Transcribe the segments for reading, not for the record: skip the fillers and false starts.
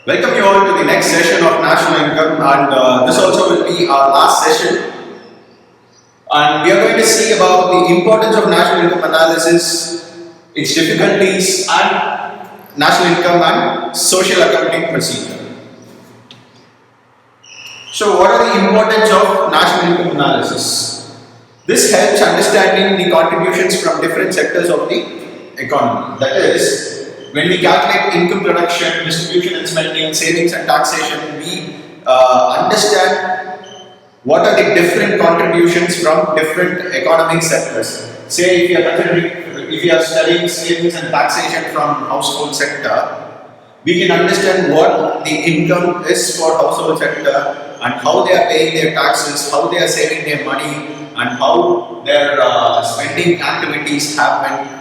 Welcome you all to the next session of national income, and this also will be our last session. And we are going to see about the importance of national income analysis, its difficulties, and national income and social accounting procedure. So, what are the importance of national income analysis? This helps understanding the contributions from different sectors of the economy. That is, when we calculate income production, distribution and spending, savings and taxation, we understand what are the different contributions from different economic sectors. Say if you are studying savings and taxation from household sector, we can understand what the income is for household sector and how they are paying their taxes, how they are saving their money, and how their spending activities happen.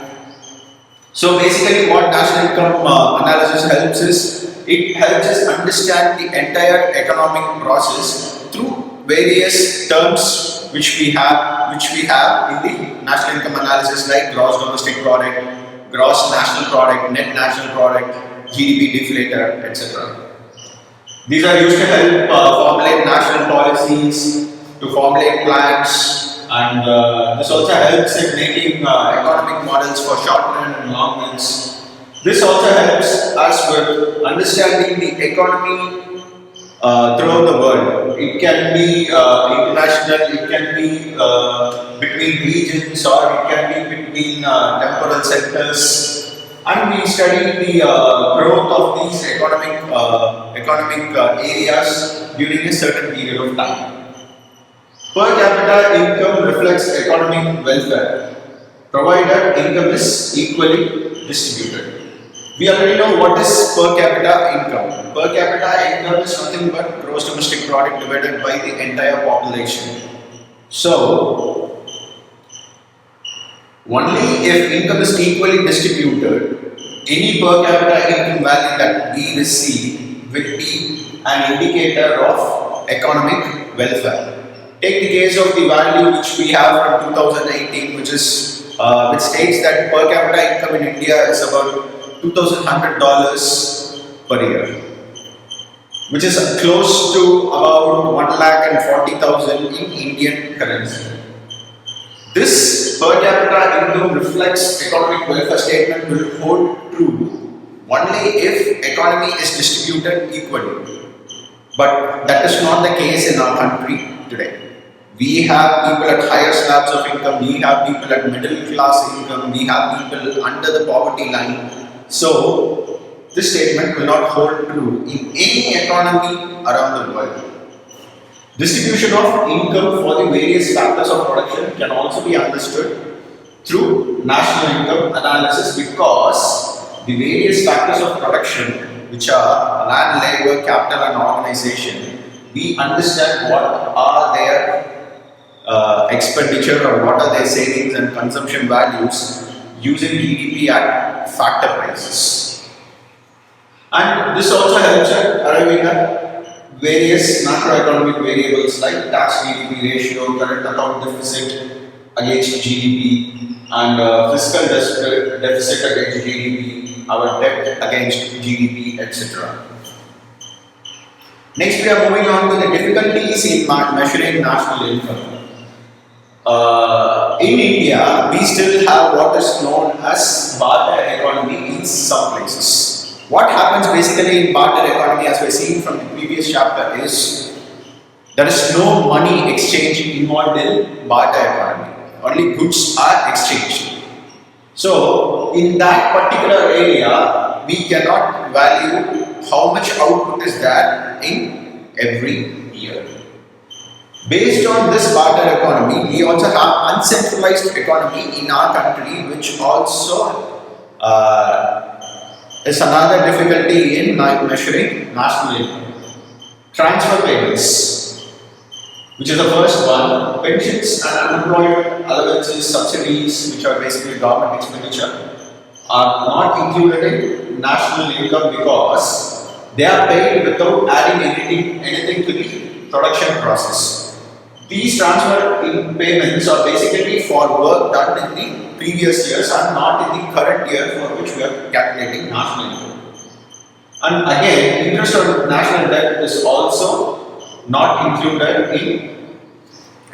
So basically, what national income analysis helps is it helps us understand the entire economic process through various terms which we have in the national income analysis, like gross domestic product, gross national product, net national product, GDP deflator, etc. These are used to help formulate national policies, to formulate plans, and this also helps in making economic models for short run and long runs. This also helps us with understanding the economy throughout the world. It can be international, it can be between regions, or it can be between temporal sectors. And we study the growth of these economic areas during a certain period of time. Per capita income reflects economic welfare, provided income is equally distributed. We already know what is per capita income. Per capita income is nothing but gross domestic product divided by the entire population. So, only if income is equally distributed, any per capita income value that we receive will be an indicator of economic welfare. Take the case of the value which we have from 2018, which states that per capita income in India is about $2,100 per year, which is close to about 1,40,000 in Indian currency. This per capita income reflects economic welfare statement will hold true only if economy is distributed equally. But that is not the case in our country today. We have people at higher slabs of income, we have people at middle class income, we have people under the poverty line. So, this statement will not hold true in any economy around the world. Distribution of income for the various factors of production can also be understood through national income analysis, because the various factors of production, which are land, labor, capital and organization, we understand what are their expenditure or what are their savings and consumption values using GDP at factor prices. And this also helps at arriving at various macroeconomic variables like tax GDP ratio, current account deficit against GDP, and fiscal deficit against GDP, our debt against GDP, etc. Next, we are moving on to the difficulties in measuring national income. In India, we still have what is known as barter economy in some places. What happens basically in barter economy, as we're seeing from the previous chapter, is there is no money exchange involved in barter economy. Only goods are exchanged. So, in that particular area, we cannot value how much output is there in every year. Based on this barter economy, we also have uncentralized economy in our country, which also is another difficulty in measuring national income. Transfer payments, which is the first one. Pensions and unemployment allowances, subsidies, which are basically government expenditure, are not included in national income because they are paid without adding anything to the production process. These transfer payments are basically for work done in the previous years and not in the current year for which we are calculating national income. And again, interest on national debt is also not included in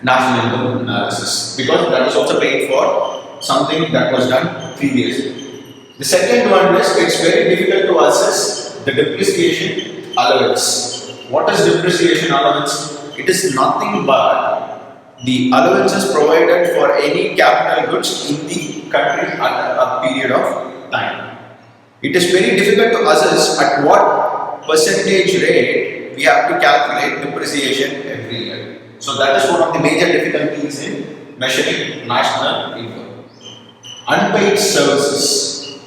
national income analysis because that is also paid for something that was done previously. The second one is it's very difficult to assess the depreciation allowance. What is depreciation allowance? It is nothing but the allowances provided for any capital goods in the country at a period of time. It is very difficult to assess at what percentage rate we have to calculate depreciation every year. So that is one of the major difficulties in measuring national income. Unpaid services.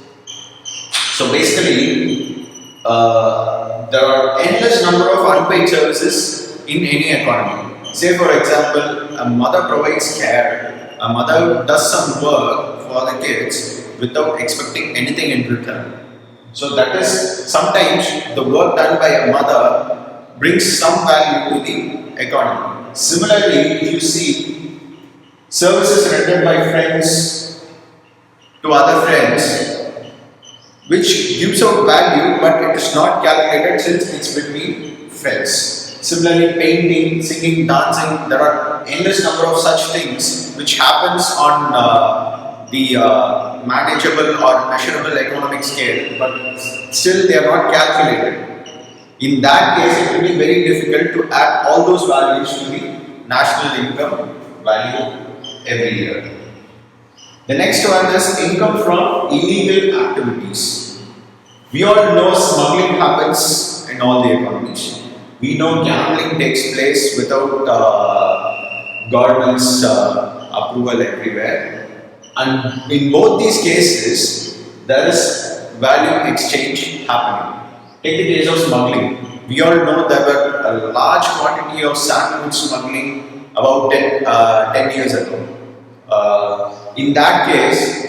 So basically, there are endless number of unpaid services in any economy. Say for example, a mother provides care, a mother does some work for the kids without expecting anything in return. So that is sometimes the work done by a mother brings some value to the economy. Similarly, if you see services rendered by friends to other friends, which gives out value but it is not calculated since it's between friends. Similarly, painting, singing, dancing, there are endless number of such things which happens on the manageable or measurable economic scale, but still they are not calculated. In that case, it will be very difficult to add all those values to the national income value every year. The next one is income from illegal activities. We all know smuggling happens in all the economies. We know gambling takes place without government's approval everywhere. And in both these cases, there is value exchange happening. Take the case of smuggling. We all know there were a large quantity of sandalwood smuggling about 10 years ago. In that case,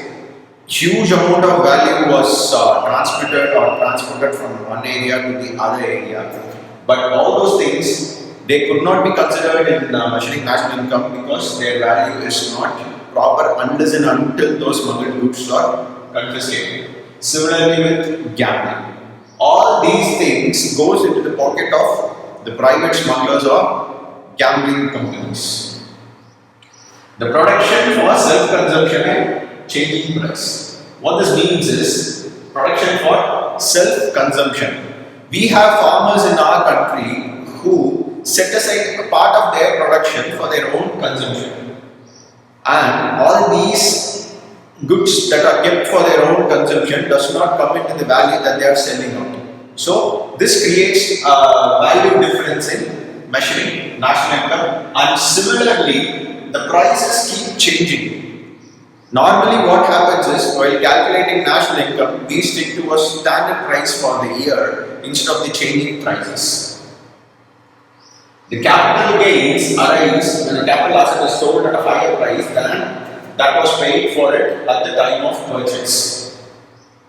huge amount of value was transmitted or transported from one area to the other area. But all those things, they could not be considered in measuring national income because their value is not proper unless and until those smuggled goods are confiscated. Similarly with gambling. All these things goes into the pocket of the private smugglers or gambling companies. The production for self-consumption and changing price. What this means is production for self-consumption. We have farmers in our country who set aside a part of their production for their own consumption. And all these goods that are kept for their own consumption does not come into the value that they are selling out. So this creates a value difference in measuring national income, and similarly the prices keep changing. Normally what happens is while calculating national income, we stick to a standard price for the year instead of the changing prices. The capital gains arise when the capital asset is sold at a higher price than that was paid for it at the time of purchase.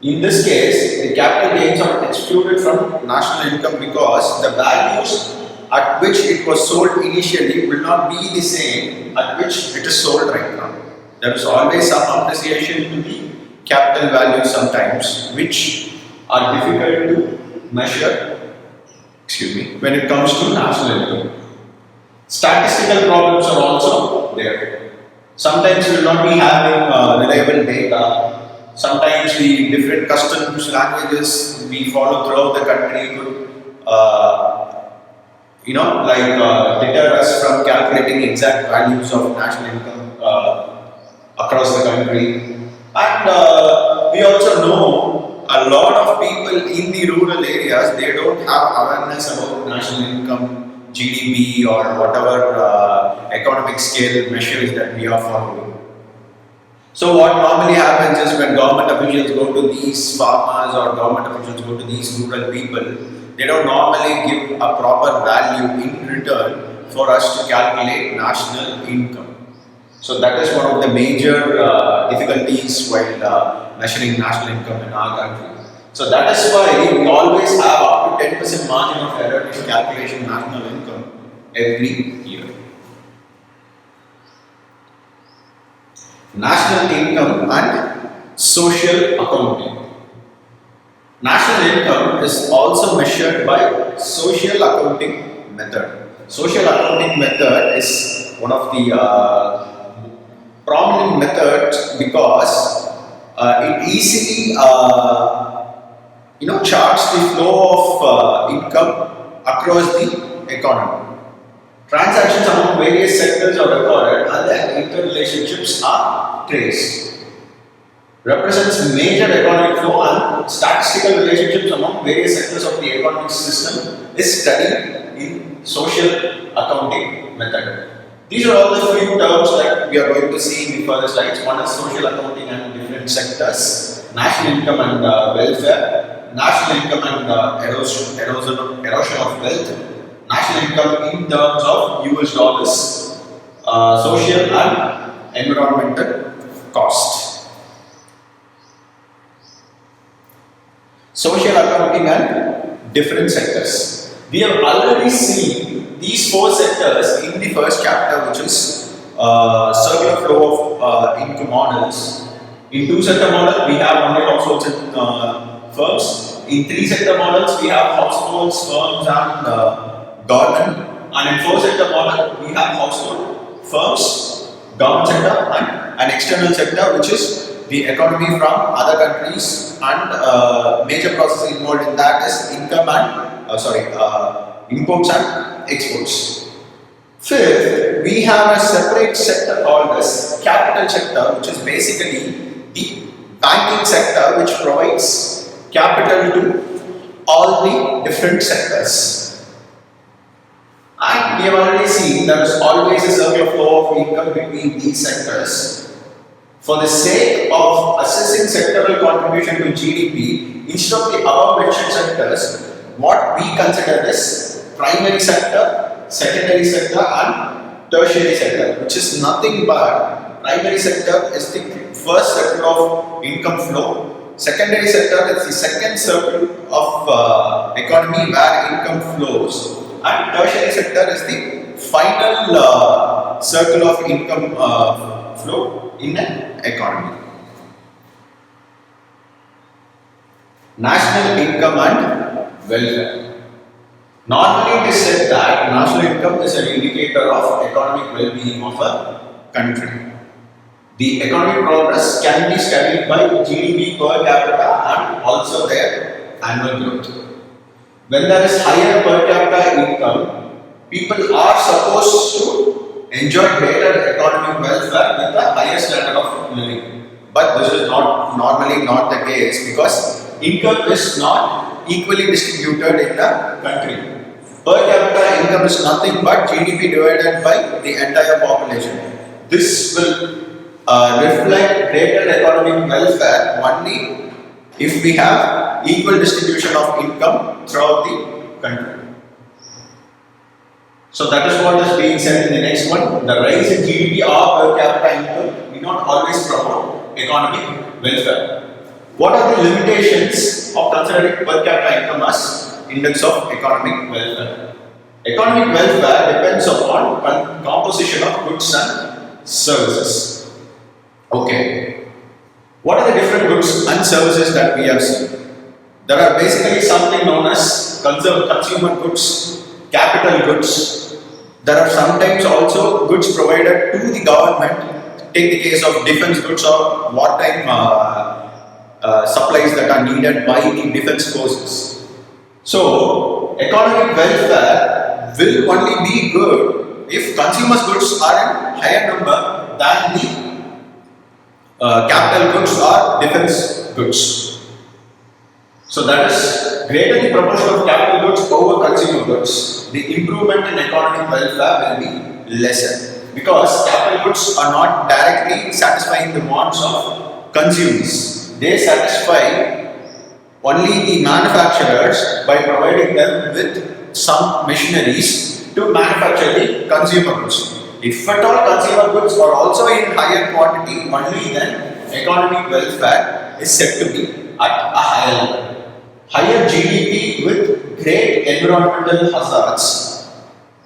In this case, the capital gains are excluded from national income because the values at which it was sold initially will not be the same at which it is sold right now. There is always some appreciation to the capital value sometimes, which are difficult to measure when it comes to national income. Statistical problems are also there. Sometimes we will not be having reliable data. Sometimes the different customs, languages we follow throughout the country could, deter us from calculating exact values of national income across the country. And we also know a lot of people in the rural areas, they don't have awareness about national income, GDP or whatever economic scale measures that we are following. So what normally happens is when government officials go to these farmers or government officials go to these rural people, they don't normally give a proper value in return for us to calculate national income. So that is one of the major difficulties while measuring national income in our country. So that is why we always have up to 10% margin of error in calculation national income every year. National income and social accounting. National income is also measured by social accounting method. Social accounting method is one of the prominent methods because it easily charts the flow of income across the economy. Transactions among various sectors are recorded and their interrelationships are traced. Represents major economic flow and statistical relationships among various sectors of the economic system is studied in social accounting method. These are all the few terms that we are going to see in the further slides. One is social accounting and different sectors, national income and welfare, national income and erosion of wealth, national income in terms of US dollars, social and environmental cost. Social accounting and different sectors. We have already seen these four sectors in the first chapter, which is circular flow of income models. In two sector model, we have only households and firms. In three sector models, we have households, firms, and government. And in four sector model, we have household, firms, government sector, and an external sector, which is the economy from other countries, and major process involved in that is income and imports and exports. Fifth, we have a separate sector called as capital sector, which is basically the banking sector, which provides capital to all the different sectors. And we have already seen there is always a circular flow of income between these sectors. For the sake of assessing sectoral contribution to GDP, instead of the above mentioned sectors, what we consider is primary sector, secondary sector, and tertiary sector, which is nothing but primary sector is the first circle of income flow, secondary sector is the second circle of economy where income flows, and tertiary sector is the final circle of income flow in an economy. National income and welfare. Normally it is said that national income is an indicator of economic well-being of a country. The economic progress can be studied by GDP per capita and also their annual growth. When there is higher per capita income, people are supposed to enjoy greater economic welfare with a higher standard of living. But this is normally not the case because income is not equally distributed in the country. Per capita income is nothing but GDP divided by the entire population. This will reflect greater economic welfare only if we have equal distribution of income throughout the country. So that is what is being said in the next one. The rise in GDP or per capita income may not always promote economic welfare. What are the limitations of considering per capita income as index of economic welfare? Economic welfare depends upon composition of goods and services. Okay. What are the different goods and services that we have seen? There are basically something known as consumer goods, capital goods. There are sometimes also goods provided to the government. Take the case of defense goods or wartime supplies that are needed by the defense forces. So, economic welfare will only be good if consumers goods are in higher number than the capital goods or defense goods. So that is greater the proportion of capital goods over consumer goods, the improvement in economic welfare will be lesser because capital goods are not directly satisfying the wants of consumers. They satisfy only the manufacturers by providing them with some machineries to manufacture the consumer goods. If at all consumer goods are also in higher quantity, only then economic welfare is said to be at a higher level. Higher GDP with great environmental hazards.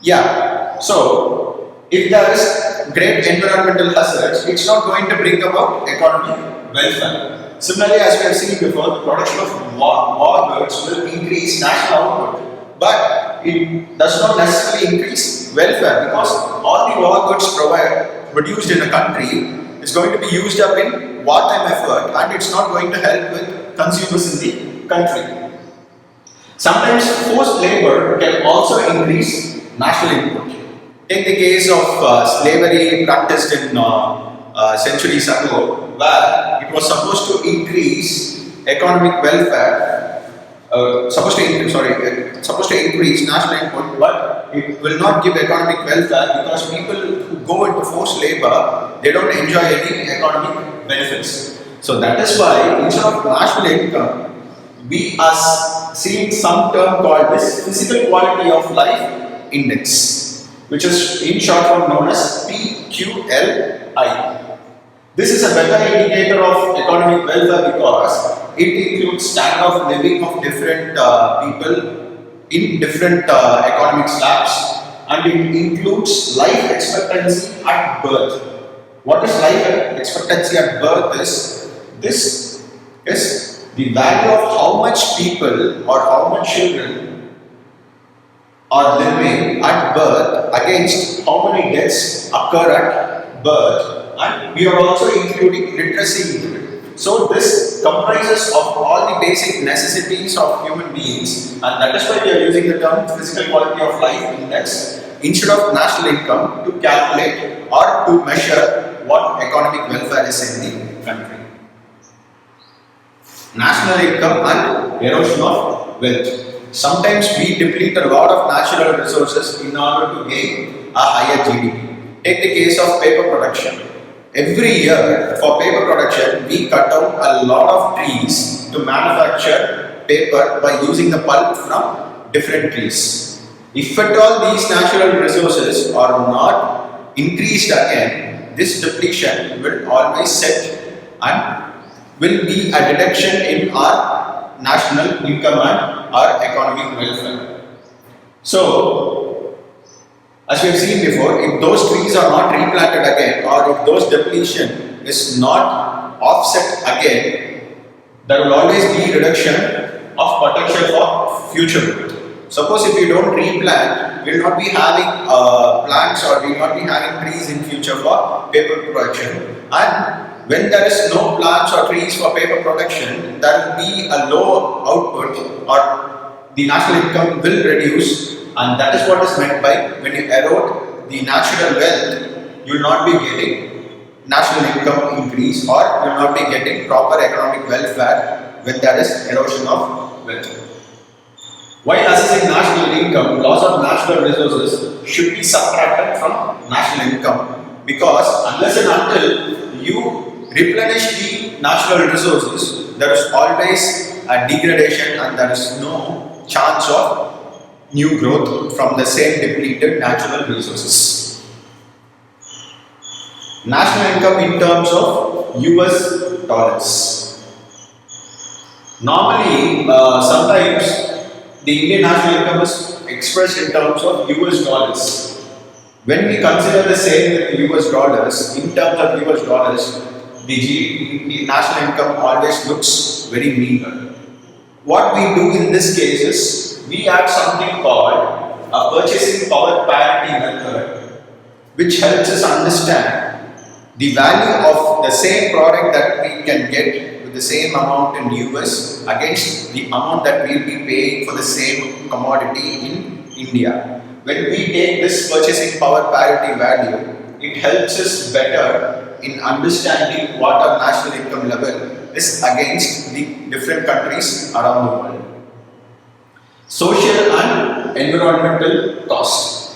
Yeah, so if there is great environmental hazards, it's not going to bring about economic welfare. Similarly, as we have seen before, the production of war goods will increase national output, but it does not necessarily increase welfare, because all the war goods produced in a country is going to be used up in wartime effort, and it's not going to help with consumers in the country. Sometimes forced labor can also increase national input. Take the case of slavery practiced in centuries ago, where it was supposed to increase economic welfare, supposed to increase national input, but it will not give economic welfare, because people who go into forced labor, they don't enjoy any economic benefits. So that is why instead of national income, we are seeing some term called this physical quality of life index, which is in short form known as PQLI. This is a better indicator of economic welfare because it includes standard of living of different people in different economic slabs, and it includes life expectancy at birth. What is life expectancy at birth is? This is the value of how much people or how much children are living at birth against how many deaths occur at birth, and we are also including literacy into it. So this comprises of all the basic necessities of human beings, and that is why we are using the term physical quality of life index instead of national income to calculate or to measure what economic welfare is in the country. National income and erosion of wealth. Sometimes we deplete a lot of natural resources in order to gain a higher GDP. Take the case of paper production. Every year for paper production, we cut down a lot of trees to manufacture paper by using the pulp from different trees. If at all these natural resources are not increased again, this depletion will always set and will be a reduction in our national income and our economic welfare. So, as we have seen before, if those trees are not replanted again, or if those depletion is not offset again, there will always be reduction of potential for future growth. Suppose if you don't replant, we will not be having plants, or we will not be having trees in future for paper production. And when there is no plants or trees for paper production, there will be a low output, or the national income will reduce, and that is what is meant by when you erode the natural wealth, you will not be getting national income increase, or you will not be getting proper economic welfare when there is erosion of wealth. While assessing national income, loss of natural resources should be subtracted from national income, because unless and until you replenish the natural resources, there is always a degradation, and there is no chance of new growth from the same depleted natural resources. National income in terms of US dollars. Normally, sometimes the Indian national income is expressed in terms of US dollars. When we consider the same with US dollars, in terms of US dollars, the national income always looks very meager. What we do in this case is, we add something called a purchasing power parity method, which helps us understand the value of the same product that we can get with the same amount in US against the amount that we will be paying for the same commodity in India. When we take this purchasing power parity value, it helps us better in understanding what our national income level is against the different countries around the world. Social and environmental cost.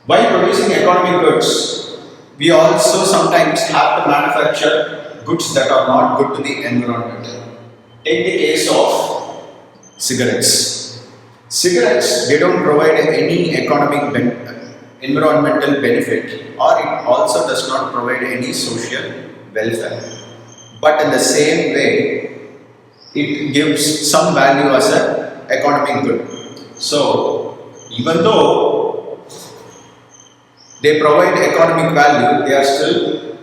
While producing economic goods, we also sometimes have to manufacture goods that are not good to the environment. Take the case of cigarettes. Cigarettes, they don't provide any environmental benefit, or it also does not provide any social welfare. But in the same way, it gives some value as an economic good. So, even though they provide economic value, they are still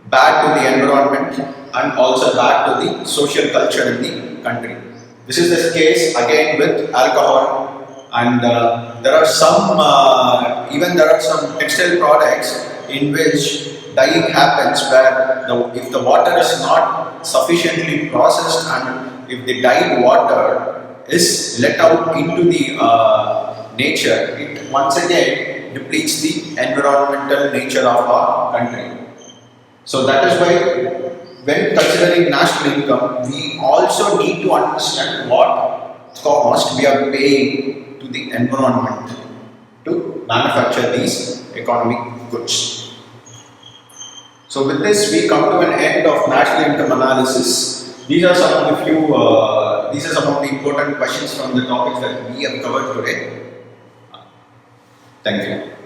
bad to the environment and also back to the social culture in the country. This is the case again with alcohol, and there are some even there are some textile products in which dyeing happens where if the water is not sufficiently processed and if the dyed water is let out into the nature, it once again depletes the environmental nature of our country. So that is why when considering national income, we also need to understand what cost we are paying to the environment to manufacture these economic goods. So with this, we come to an end of national income analysis. These are some of the these are some of the important questions from the topics that we have covered today. Thank you.